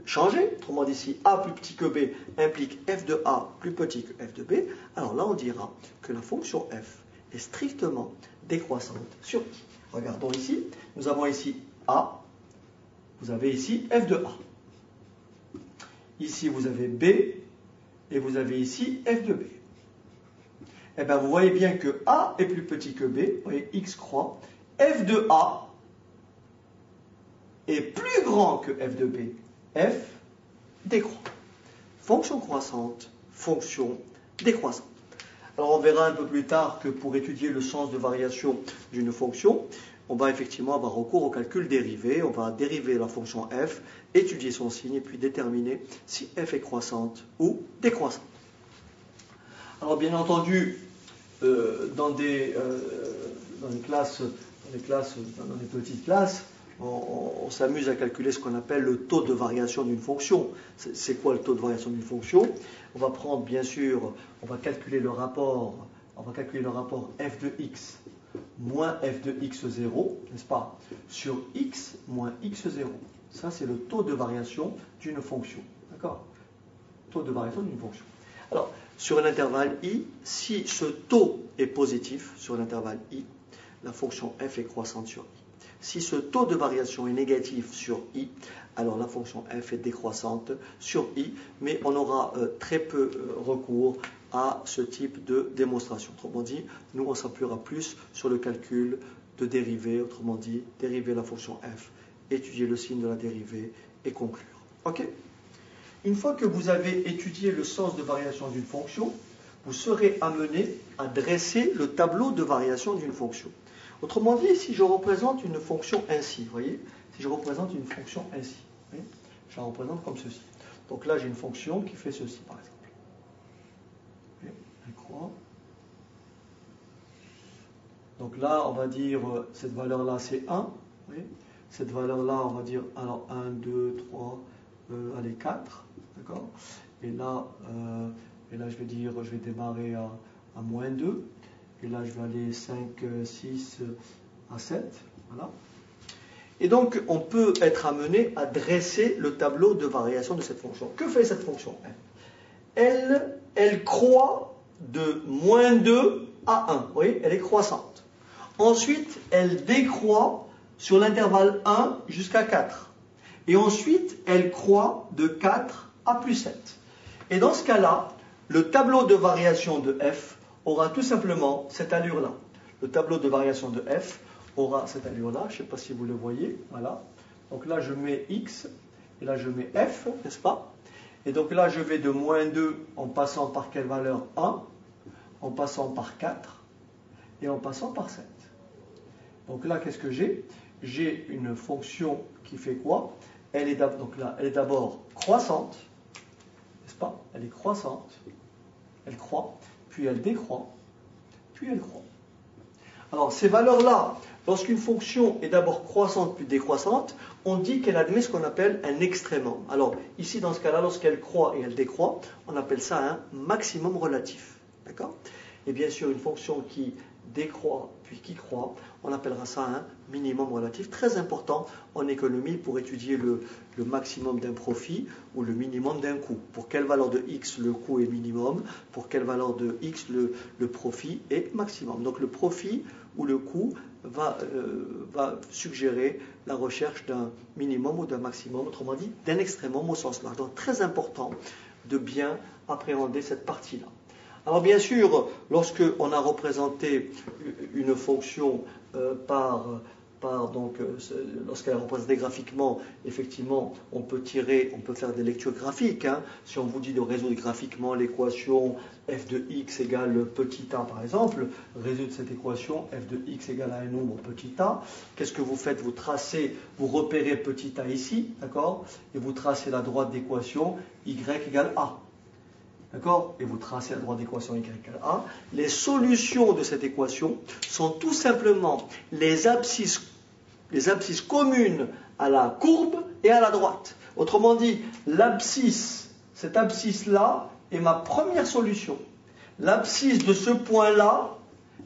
changé, autrement dit, si a plus petit que b implique f de a plus petit que f de b, alors là on dira que la fonction f est strictement décroissante sur i. Regardons ici, nous avons ici a, vous avez ici f de a. Ici vous avez b, et vous avez ici f de b. Eh bien vous voyez bien que a est plus petit que b, vous voyez x croît, f de a est plus grand que f de b, f décroît. Fonction croissante, fonction décroissante. Alors on verra un peu plus tard que pour étudier le sens de variation d'une fonction, on va effectivement avoir recours au calcul dérivé. On va dériver la fonction f, étudier son signe et puis déterminer si f est croissante ou décroissante. Alors bien entendu, dans des petites classes, on s'amuse à calculer ce qu'on appelle le taux de variation d'une fonction. C'est quoi le taux de variation d'une fonction? On va prendre, bien sûr, on va calculer le rapport f de x moins f de x0, n'est-ce pas, sur x moins x0. Ça, c'est le taux de variation d'une fonction. D'accord? Taux de variation d'une fonction. Alors, sur un intervalle i, si ce taux est positif sur l'intervalle i, la fonction f est croissante sur i. Si ce taux de variation est négatif sur i, alors la fonction f est décroissante sur i, mais on aura très peu recours à ce type de démonstration. Autrement dit, nous on s'appuiera plus sur le calcul de dérivée, autrement dit, dériver la fonction f, étudier le signe de la dérivée et conclure. Ok? Une fois que vous avez étudié le sens de variation d'une fonction, vous serez amené à dresser le tableau de variation d'une fonction. Autrement dit, si je représente une fonction ainsi, vous voyez, si je représente une fonction ainsi, vous voyez, je la représente comme ceci. Donc là, j'ai une fonction qui fait ceci, par exemple. Elle croît. Donc là, on va dire, cette valeur-là, c'est 1. Vous voyez, cette valeur-là, on va dire, alors 1, 2, 3, allez, 4. D'accord? Et là, je vais démarrer à moins 2. Et là, je vais aller 5, 6 à 7. Voilà. Et donc, on peut être amené à dresser le tableau de variation de cette fonction. Que fait cette fonction f? Elle croît de moins 2 à 1. Vous voyez, elle est croissante. Ensuite, elle décroît sur l'intervalle 1 jusqu'à 4. Et ensuite, elle croît de 4 à plus 7. Et dans ce cas-là, le tableau de variation de f aura tout simplement cette allure-là. Le tableau de variation de f aura cette allure-là. Je ne sais pas si vous le voyez. Voilà. Donc là, je mets x, et là, je mets f, n'est-ce pas? Et donc là, je vais de moins 2 en passant par quelle valeur? 1, en passant par 4, et en passant par 7. Donc là, qu'est-ce que j'ai? J'ai une fonction qui fait quoi? Elle est d'abord croissante, n'est-ce pas? Elle est croissante, elle croît, puis elle décroît, puis elle croît. Alors ces valeurs-là, lorsqu'une fonction est d'abord croissante puis décroissante, on dit qu'elle admet ce qu'on appelle un extrémum. Alors ici dans ce cas-là, lorsqu'elle croît et elle décroît, on appelle ça un maximum relatif. D'accord? Et bien sûr, une fonction qui décroît, puis qui croît, on appellera ça un minimum relatif, très important en économie pour étudier le maximum d'un profit ou le minimum d'un coût. Pour quelle valeur de x le coût est minimum, pour quelle valeur de x le profit est maximum. Donc le profit ou le coût va suggérer la recherche d'un minimum ou d'un maximum, autrement dit d'un extrémum au sens large. Donc très important de bien appréhender cette partie-là. Alors bien sûr, lorsqu'on a représenté une fonction lorsqu'elle est représentée graphiquement, effectivement, on peut faire des lectures graphiques. Hein. Si on vous dit de résoudre graphiquement l'équation f de x égale petit a, par exemple, résoudre cette équation f de x égale à un nombre petit a, qu'est-ce que vous faites? Vous repérez petit a ici, d'accord? Et vous tracez la droite d'équation y égale a. D'accord? Et vous tracez la droite d'équation y égale a. Les solutions de cette équation sont tout simplement les abscisses communes à la courbe et à la droite. Autrement dit, cette abscisse-là est ma première solution. L'abscisse de ce point-là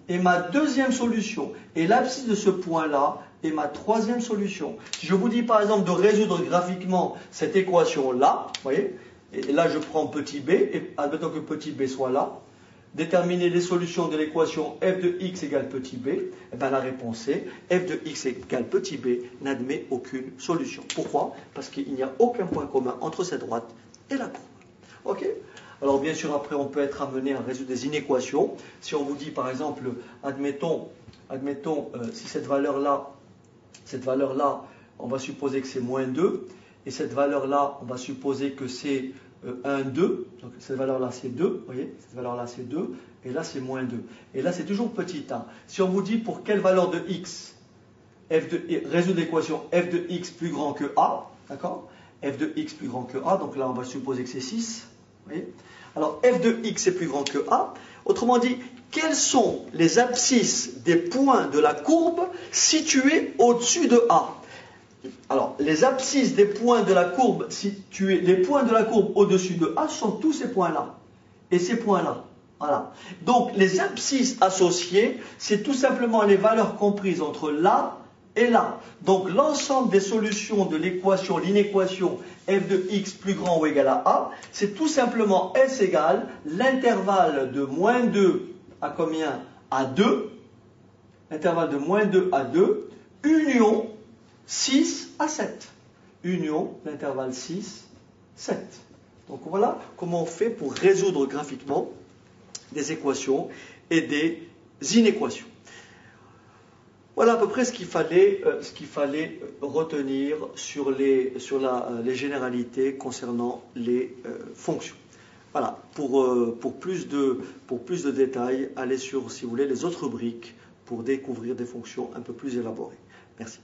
est ma deuxième solution. Et l'abscisse de ce point-là est ma troisième solution. Si je vous dis par exemple de résoudre graphiquement cette équation-là, vous voyez, et là je prends petit b, et admettons que petit b soit là, déterminer les solutions de l'équation f de x égale petit b, et bien la réponse est f de x égale petit b n'admet aucune solution. Pourquoi? Parce qu'il n'y a aucun point commun entre cette droite et la courbe. Ok? Alors bien sûr après on peut être amené à résoudre des inéquations. Si on vous dit par exemple, admettons si cette valeur-là, on va supposer que c'est moins 2, et cette valeur-là, on va supposer que c'est 1, 2. Donc cette valeur-là, c'est 2. Vous voyez, cette valeur-là, c'est 2. Et là, c'est moins 2. Et là, c'est toujours petit a. Si on vous dit pour quelle valeur de x, résoudre l'équation f de x plus grand que a, d'accord? F de x plus grand que a, donc là, on va supposer que c'est 6. Vous voyez? Alors, f de x est plus grand que a. Autrement dit, quelles sont les abscisses des points de la courbe situés au-dessus de a? Alors, les abscisses des points de la courbe situés, les points de la courbe au-dessus de A sont tous ces points-là. Et ces points-là. Voilà. Donc, les abscisses associées, c'est tout simplement les valeurs comprises entre là et là. Donc, l'ensemble des solutions de l'inéquation f de x plus grand ou égal à A, c'est tout simplement S égale l'intervalle de moins 2 à combien? À 2. L'intervalle de moins 2 à 2, union 6 à 7. Union, l'intervalle 6, 7. Donc voilà comment on fait pour résoudre graphiquement des équations et des inéquations. Voilà à peu près ce qu'il fallait retenir sur les généralités concernant les fonctions. Voilà, pour plus de détails, allez sur, si vous voulez, les autres rubriques pour découvrir des fonctions un peu plus élaborées. Merci.